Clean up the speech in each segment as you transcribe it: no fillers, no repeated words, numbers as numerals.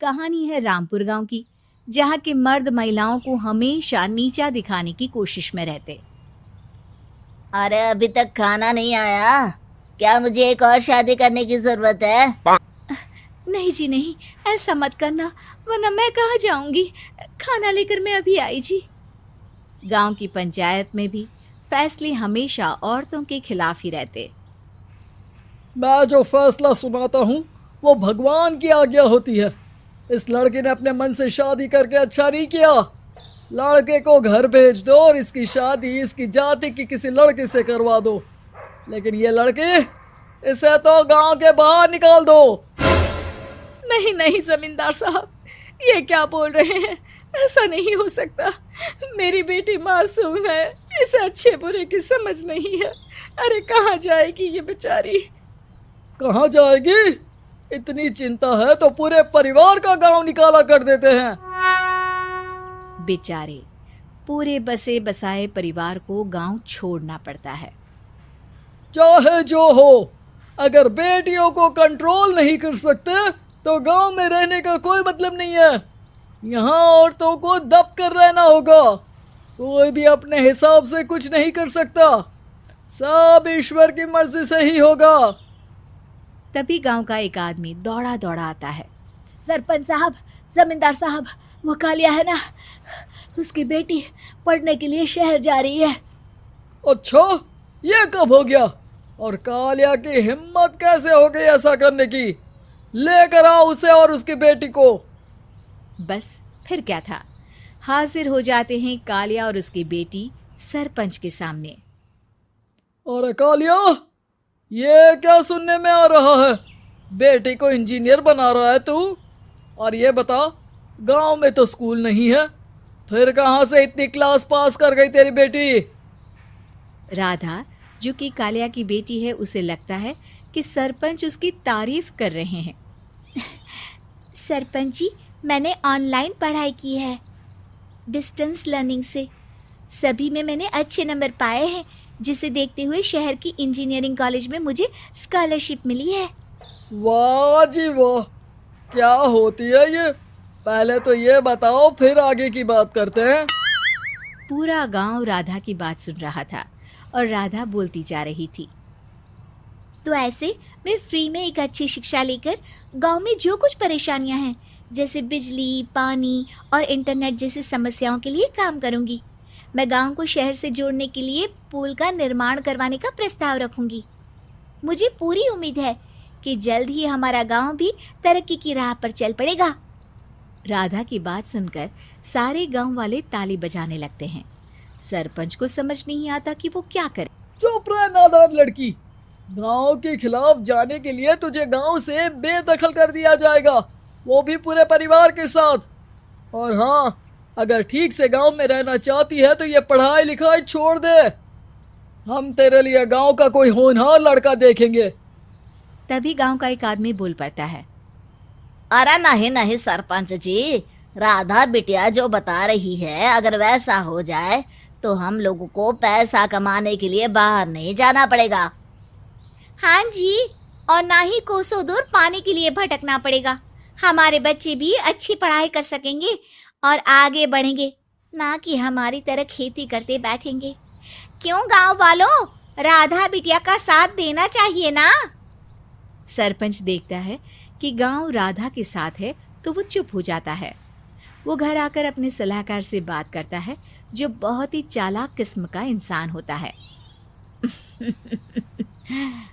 कहानी है रामपुर गांव की, जहां के मर्द महिलाओं को हमेशा नीचा दिखाने की कोशिश में रहते। अरे अभी तक खाना नहीं आया, क्या मुझे एक और शादी करने की जरूरत है? नहीं जी नहीं, ऐसा मत करना, वरना मैं कहाँ जाऊंगी। खाना लेकर मैं अभी आई जी। गांव की पंचायत में भी फैसले हमेशा औरतों के खिलाफ ही रहते। मैं जो फैसला सुनाता हूँ वो भगवान की आज्ञा होती है। इस लड़के ने अपने मन से शादी करके अच्छा नहीं किया। लड़के को घर भेज दो और इसकी शादी इसकी जाति की किसी लड़के से करवा दो, लेकिन ये लड़की, इसे तो गांव के बाहर निकाल दो। नहीं नहीं जमींदार साहब, ये क्या बोल रहे हैं? ऐसा नहीं हो सकता। मेरी बेटी मासूम है, इसे अच्छे बुरे की समझ नहीं है। अरे कहाँ जाएगी ये बेचारी? कहाँ जाएगी? इतनी चिंता है तो पूरे परिवार का गांव निकाला कर देते हैं। बेचारे पूरे बसे बसाए परिवार को गांव छोड़ना पड़ता है। चाहे जो हो, अगर बेटियों को कंट्रोल नहीं कर सकते तो गांव में रहने का कोई मतलब नहीं है। यहाँ औरतों को दब कर रहना होगा। कोई भी अपने हिसाब से कुछ नहीं कर सकता, सब ईश्वर की मर्जी से ही होगा। तभी गांव का एक आदमी दौड़ा दौड़ा आता है। सरपंच साहब, जमींदार साहब, वो कालिया है ना, उसकी बेटी पढ़ने के लिए शहर जा रही है। अच्छा, ये कब हो गया? और कालिया की हिम्मत कैसे हो गई ऐसा करने की? लेकर आओ उसे और उसकी बेटी को। बस फिर क्या था, हाजिर हो जाते हैं कालिया और उसकी बेटी सरपंच के सामने। और कालिया, ये क्या सुनने में आ रहा है? बेटी को इंजीनियर बना रहा है तू? और ये बता, गांव में तो स्कूल नहीं है, फिर कहाँ से इतनी क्लास पास कर गई तेरी बेटी? राधा, जो कि कालिया की बेटी है, उसे लगता है कि सरपंच उसकी तारीफ कर रहे हैं। सरपंच जी, मैंने ऑनलाइन पढ़ाई की है, डिस्टेंस लर्निंग से। सभी में मैंने अच्छे नंबर पाए हैं, जिसे देखते हुए शहर की इंजीनियरिंग कॉलेज में मुझे स्कॉलरशिप मिली है। वाह जी वाह, क्या होती है ये? पहले तो ये बताओ, फिर आगे की बात करते हैं। पूरा गांव राधा की बात सुन रहा था और राधा बोलती जा रही थी। तो ऐसे मैं फ्री में एक अच्छी शिक्षा लेकर गांव में जो कुछ परेशानियां हैं, जैसे बिजली, पानी और इंटरनेट जैसी समस्याओं के लिए काम करूंगी। मैं गांव को शहर से जोड़ने के लिए पुल का निर्माण करवाने का प्रस्ताव रखूंगी। मुझे पूरी उम्मीद है कि जल्द ही हमारा गांव भी तरक्की की राह पर चल पड़ेगा। राधा की बात सुनकर सारे गांव वाले ताली बजाने लगते हैं। सरपंच को समझ नहीं आता कि वो क्या करे। चुप रह नादान लड़की, गांव के खिलाफ जाने के लिए तुझे गांव से बेदखल कर दिया जाएगा, वो भी पूरे परिवार के साथ। और हाँ, अगर ठीक से गांव में रहना चाहती है तो ये पढ़ाई लिखाई छोड़ दे। हम तेरे लिए गांव का कोई होनहार लड़का देखेंगे। तभी गांव का एक आदमी बोल पड़ता है। अरे नहीं नहीं सरपंच जी, राधा बिटिया जो बता रही है, अगर वैसा हो जाए तो हम लोगों को पैसा कमाने के लिए बाहर नहीं जाना पड़ेगा। हाँ जी, और ना ही कोसों दूर पानी के लिए भटकना पड़ेगा। हमारे बच्चे भी अच्छी पढ़ाई कर सकेंगे और आगे बढ़ेंगे, ना कि हमारी तरह खेती करते बैठेंगे। क्यों गांव वालों, राधा बिटिया का साथ देना चाहिए ना। सरपंच देखता है कि गांव राधा के साथ है तो वो चुप हो जाता है। वो घर आकर अपने सलाहकार से बात करता है, जो बहुत ही चालाक किस्म का इंसान होता है।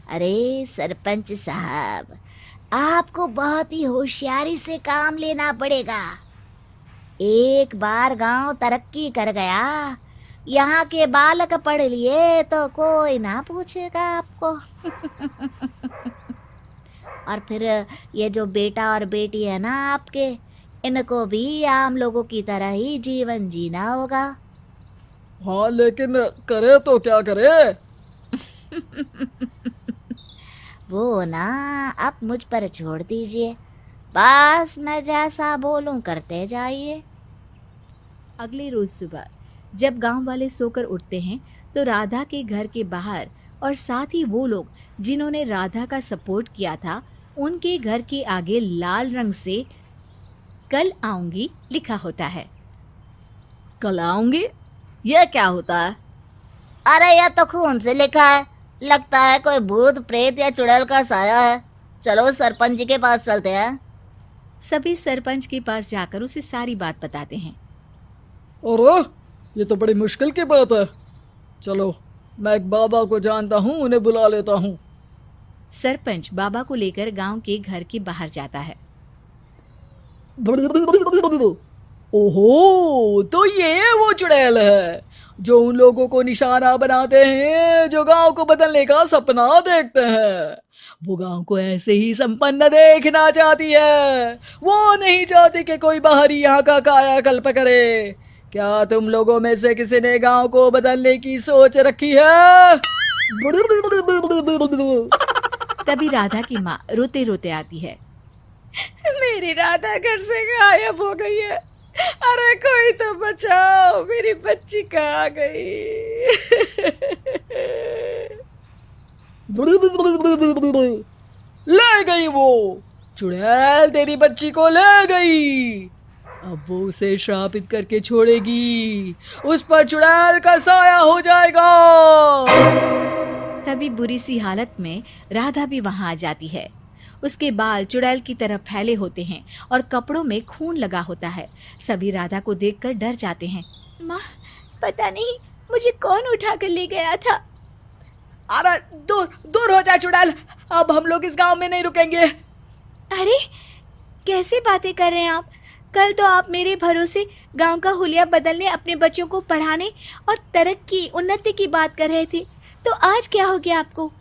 अरे सरपंच साहब, आपको बहुत ही होशियारी से काम लेना पड़ेगा। एक बार गांव तरक्की कर गया, यहाँ के बालक पढ़ लिए तो कोई ना पूछेगा आपको। और फिर ये जो बेटा और बेटी है ना आपके, इनको भी आम लोगों की तरह ही जीवन जीना होगा। हाँ, लेकिन करे तो क्या करे? वो ना आप मुझ पर छोड़ दीजिए, बस मैं जैसा बोलूं करते जाइए। अगले रोज सुबह जब गांव वाले सोकर उठते हैं तो राधा के घर के बाहर और साथ ही वो लोग जिन्होंने राधा का सपोर्ट किया था, उनके घर के आगे लाल रंग से कल आऊंगी लिखा होता है। कल आऊंगी, यह क्या होता है? अरे यह तो खून से लिखा है, लगता है कोई भूत प्रेत या चुड़ैल का साया है। चलो सरपंच जी के पास चलते हैं। सभी सरपंच के पास जाकर उसे सारी बात बताते हैं। अरे ये तो बड़ी मुश्किल की बात है। चलो मैं एक बाबा को जानता हूँ, उन्हें बुला लेता हूँ। सरपंच बाबा को लेकर गांव के घर के बाहर जाता है। ओहो, तो ये वो चुड़ैल है जो उन लोगों को निशाना बनाते हैं जो गांव को बदलने का सपना देखते हैं। वो गांव को ऐसे ही संपन्न देखना चाहती है। वो नहीं चाहती कि कोई बाहरी यहाँ का कायाकल्प करे। क्या तुम लोगों में से किसी ने गांव को बदलने की सोच रखी है? तभी राधा की माँ रोते रोते आती है। मेरी राधा घर से गायब हो गई है। अरे कोई तो बचाओ, मेरी बच्ची कहाँ गई? ले गई वो चुड़ैल, तेरी बच्ची को ले गई। अब वो उसे श्रापित करके छोड़ेगी, उस पर चुड़ैल का साया हो जाएगा। तभी बुरी सी हालत में राधा भी वहां आ जाती है। उसके बाल चुड़ैल की तरह फैले होते हैं और कपड़ों में खून लगा होता है। सभी राधा को देखकर डर जाते हैं। माँ, पता नहीं मुझे कौन उठा कर ले गया था। अरे दूर दूर हो जा चुड़ैल, अब हम लोग इस गांव में नहीं रुकेंगे। अरे कैसे बातें कर रहे हैं आप? कल तो आप मेरे भरोसे गांव का हुलिया बदलने, अपने बच्चों को पढ़ाने और तरक्की उन्नति की बात कर रहे थे, तो आज क्या हो गया आपको?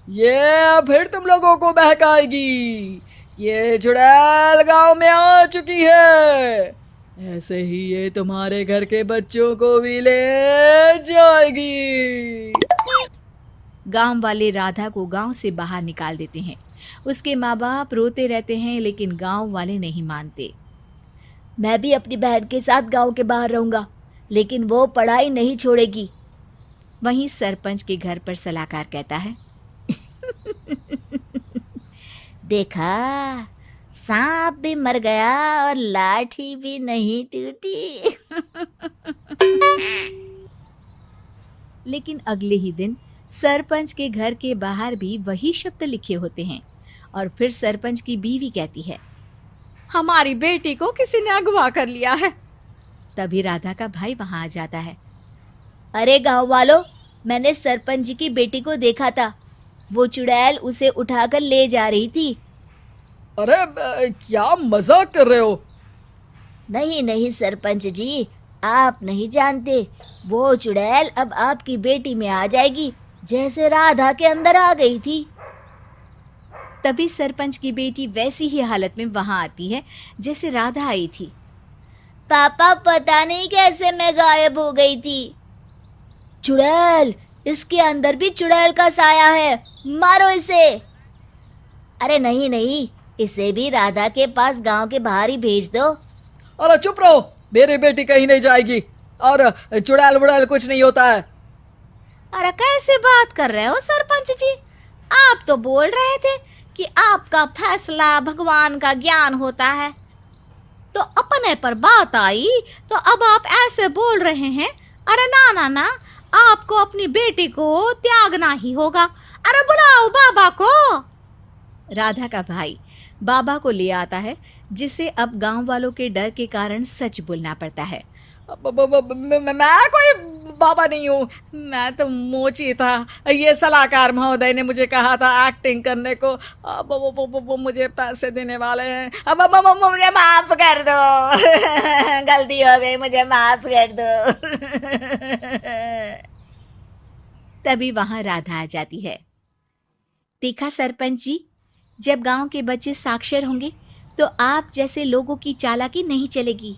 ये फिर तुम लोगों को बहकाएगी। ये चुड़ैल गांव में आ चुकी है, ऐसे ही ये तुम्हारे घर के बच्चों को भी ले जाएगी। गांव वाले राधा को गांव से बाहर निकाल देते हैं। उसके माँ बाप रोते रहते हैं, लेकिन गांव वाले नहीं मानते। मैं भी अपनी बहन के साथ गांव के बाहर रहूंगा, लेकिन वो पढ़ाई नहीं छोड़ेगी। वहीं सरपंच के घर पर सलाहकार कहता है। देखा, सांप भी मर गया और लाठी भी नहीं टूटी। लेकिन अगले ही दिन सरपंच के घर के बाहर भी वही शब्द लिखे होते हैं और फिर सरपंच की बीवी कहती है, हमारी बेटी को किसी ने अगवा कर लिया है। तभी राधा का भाई वहां आ जाता है। अरे गांव वालों, मैंने सरपंच जी की बेटी को देखा था। वो चुड़ैल उसे उठाकर ले जा रही थी। अरे क्या मजाक कर रहे हो? नहीं नहीं सरपंच जी, आप नहीं जानते। वो चुड़ैल अब आपकी बेटी में आ जाएगी, जैसे राधा के अंदर आ गई थी। तभी सरपंच की बेटी वैसी ही हालत में वहां आती है जैसे राधा आई थी। पापा, पता नहीं कैसे मैं गायब हो गई थी। चुड़ैल, इसके अंदर भी चुड़ैल का साया है, मारो इसे। अरे नहीं नहीं, इसे भी राधा के पास गांव के बाहर ही भेज दो। अरे चुप रहो, मेरी बेटी कहीं नहीं जाएगी और चुड़ैल वुड़ैल कुछ नहीं होता है। अरे कैसे बात कर रहे हो सरपंच जी? आप तो बोल रहे थे कि आपका फैसला भगवान का ज्ञान होता है, तो अपने पर बात आई तो अब आप ऐसे बोल रहे हैं। अरे ना ना ना, आपको अपनी बेटी को त्यागना ही होगा। अरे बुलाओ बाबा को। राधा का भाई बाबा को ले आता है, जिसे अब गांव वालों के डर के कारण सच बोलना पड़ता है। मैं कोई बाबा नहीं हूँ, मैं तो मोची था। ये सलाहकार महोदय ने मुझे कहा था एक्टिंग करने को। अब वो मुझे पैसे देने वाले हैं। अब मुझे माफ कर दो। गलती हो गई, मुझे माफ कर दो। तभी वहां राधा आ जाती है। देखा सरपंच जी, जब गांव के बच्चे साक्षर होंगे तो आप जैसे लोगों की चालाकी नहीं चलेगी।